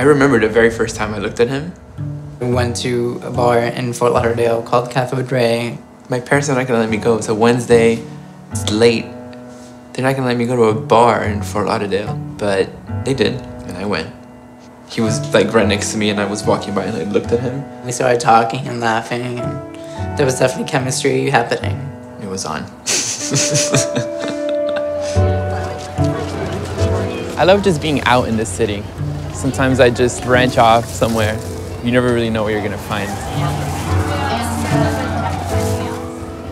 I remember the very first time I looked at him. We went to a bar in Fort Lauderdale called Cafe Dre. My parents are not gonna let me go. It's a Wednesday, it's late. They're not gonna let me go to a bar in Fort Lauderdale, but they did, and I went. He was like right next to me, and I was walking by and I looked at him. We started talking and laughing, and there was definitely chemistry happening. It was on. I love just being out in the city. Sometimes I just branch off somewhere. You never really know what you're gonna find.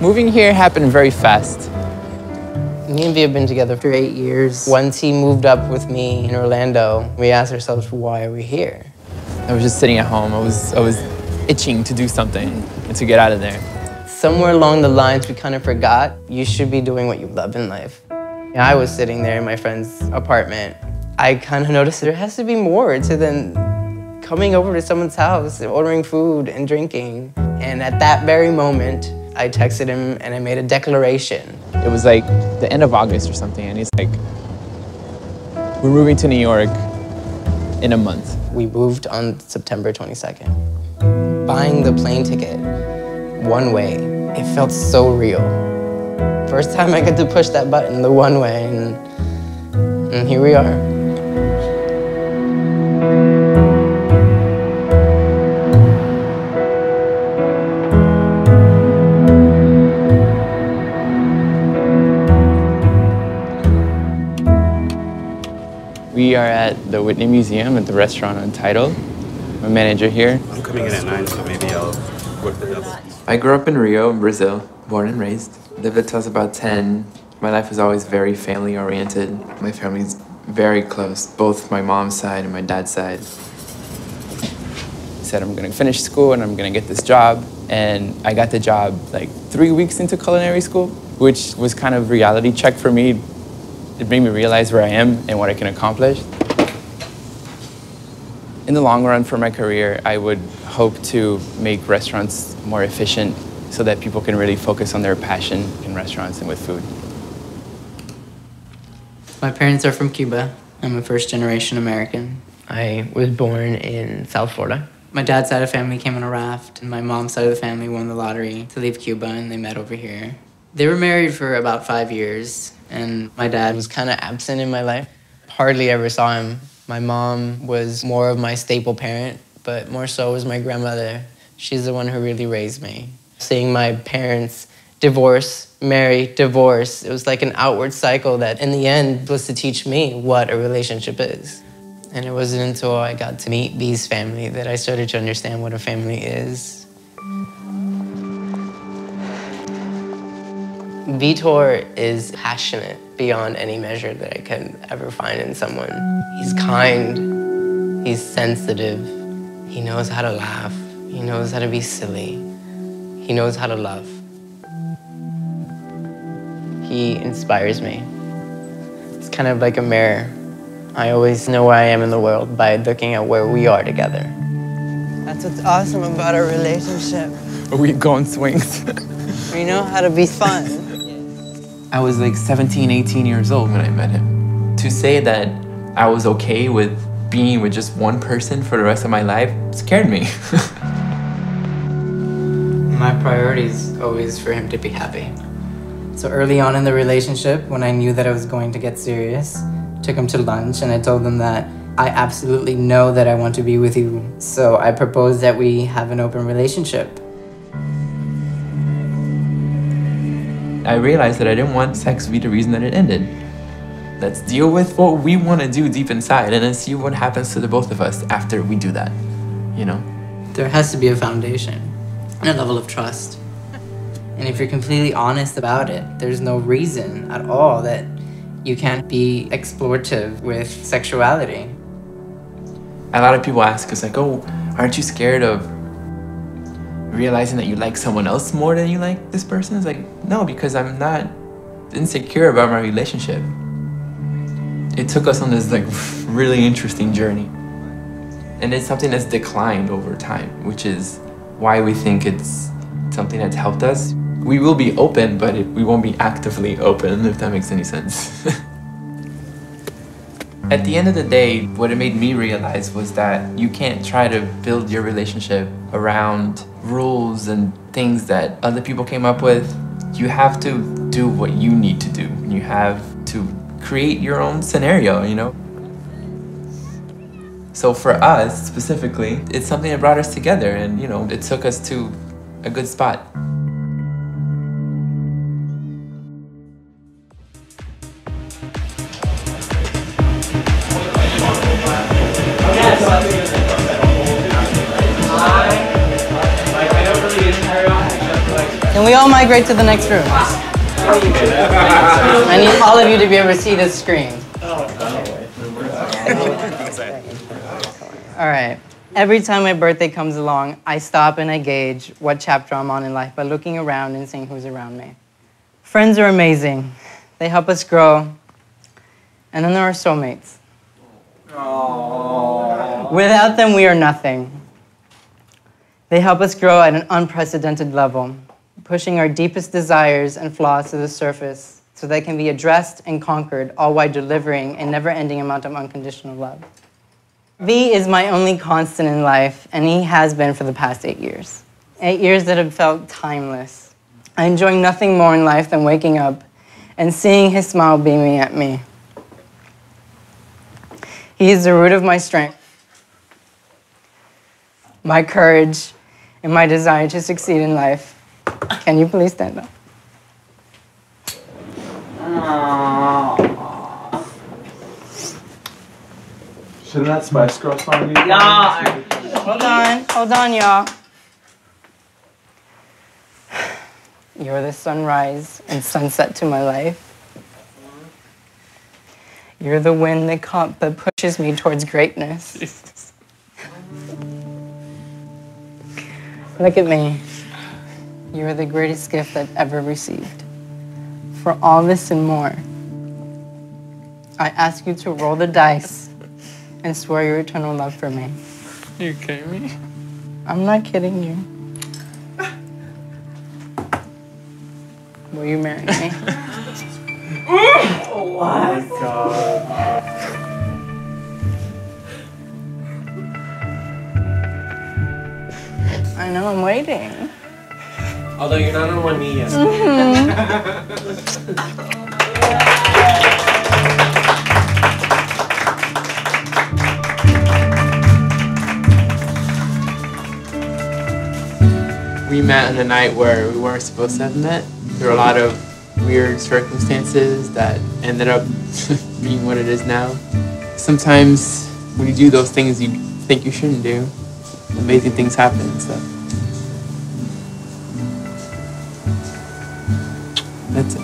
Moving here happened very fast. Me and V have been together for 8 years. Once he moved up with me in Orlando, we asked ourselves, why are we here? I was just sitting at home. I was itching to do something and to get out of there. Somewhere along the lines, we kind of forgot you should be doing what you love in life. I was sitting there in my friend's apartment. I kind of noticed there has to be more to than coming over to someone's house, ordering food and drinking. And at that very moment, I texted him and I made a declaration. It was like the end of August or something, and he's like, we're moving to New York in a month. We moved on September 22nd. Buying the plane ticket one way, it felt so real. First time I got to push that button, the one way, and here we are. We are at the Whitney Museum at the restaurant Untitled. I'm a manager here. I'm coming in at 9, so maybe I'll work the double. I grew up in Rio, Brazil, born and raised. Lived until I was about 10. My life was always very family-oriented. My family's very close, both my mom's side and my dad's side. I said, I'm gonna finish school and I'm gonna get this job. And I got the job like 3 weeks into culinary school, which was kind of reality check for me. It made me realize where I am and what I can accomplish. In the long run for my career, I would hope to make restaurants more efficient so that people can really focus on their passion in restaurants and with food. My parents are from Cuba. I'm a first-generation American. I was born in South Florida. My dad's side of the family came on a raft, and my mom's side of the family won the lottery to leave Cuba, and they met over here. They were married for about 5 years, and my dad was kind of absent in my life. Hardly ever saw him. My mom was more of my staple parent, but more so was my grandmother. She's the one who really raised me. Seeing my parents divorce, marry, divorce, it was like an outward cycle that in the end was to teach me what a relationship is. And it wasn't until I got to meet V's family that I started to understand what a family is. Vitor is passionate beyond any measure that I could ever find in someone. He's kind, he's sensitive, he knows how to laugh, he knows how to be silly, he knows how to love. He inspires me. It's kind of like a mirror. I always know where I am in the world by looking at where we are together. That's what's awesome about our relationship. We go on swings. We know how to be fun. I was like 17, 18 years old when I met him. To say that I was okay with being with just one person for the rest of my life scared me. My priority is always for him to be happy. So early on in the relationship, when I knew that I was going to get serious, took him to lunch and I told him that I absolutely know that I want to be with you. So I proposed that we have an open relationship. I realized that I didn't want sex to be the reason that it ended. Let's deal with what we want to do deep inside and then see what happens to the both of us after we do that, you know? There has to be a foundation and a level of trust. And if you're completely honest about it, there's no reason at all that you can't be explorative with sexuality. A lot of people ask us like, oh, aren't you scared of realizing that you like someone else more than you like this person? It's like, no, because I'm not insecure about my relationship. It took us on this like really interesting journey. And it's something that's declined over time, which is why we think it's something that's helped us. We will be open, but we won't be actively open, if that makes any sense. At the end of the day, what it made me realize was that you can't try to build your relationship around rules and things that other people came up with. You have to do what you need to do. You have to create your own scenario, you know? So for us, specifically, it's something that brought us together and, you know, it took us to a good spot. Can we all migrate to the next room? I need all of you to be able to see this screen. All right. Every time my birthday comes along, I stop and I gauge what chapter I'm on in life by looking around and seeing who's around me. Friends are amazing. They help us grow. And then there are soulmates. Aww. Without them, we are nothing. They help us grow at an unprecedented level, pushing our deepest desires and flaws to the surface so they can be addressed and conquered, all while delivering a never-ending amount of unconditional love. V is my only constant in life, and he has been for the past 8 years. 8 years that have felt timeless. I enjoy nothing more in life than waking up and seeing his smile beaming at me. He is the root of my strength, my courage, and my desire to succeed in life. Can you please stand up? Shouldn't that Spice Girl song be? Yeah. Hold on, y'all. You're the sunrise and sunset to my life. You're the wind that pushes me towards greatness. Look at me. You are the greatest gift I've ever received. For all this and more, I ask you to roll the dice and swear your eternal love for me. Are you kidding me? I'm not kidding you. Will you marry me? Oh my God. I know, I'm waiting. Although you're not on one knee yet. We met on a night where we weren't supposed to have met. There were a lot of weird circumstances that ended up being what it is now. Sometimes when you do those things you think you shouldn't do, amazing things happen, so. That's it.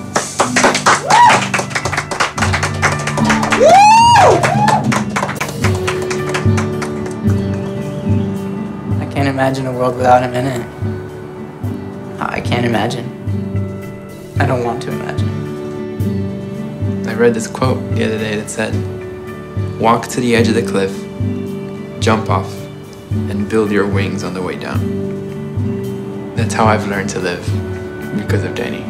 I can't imagine a world without him in it. I can't imagine. I don't want to imagine. I read this quote the other day that said, "Walk to the edge of the cliff, jump off, and build your wings on the way down." That's how I've learned to live because of Danny.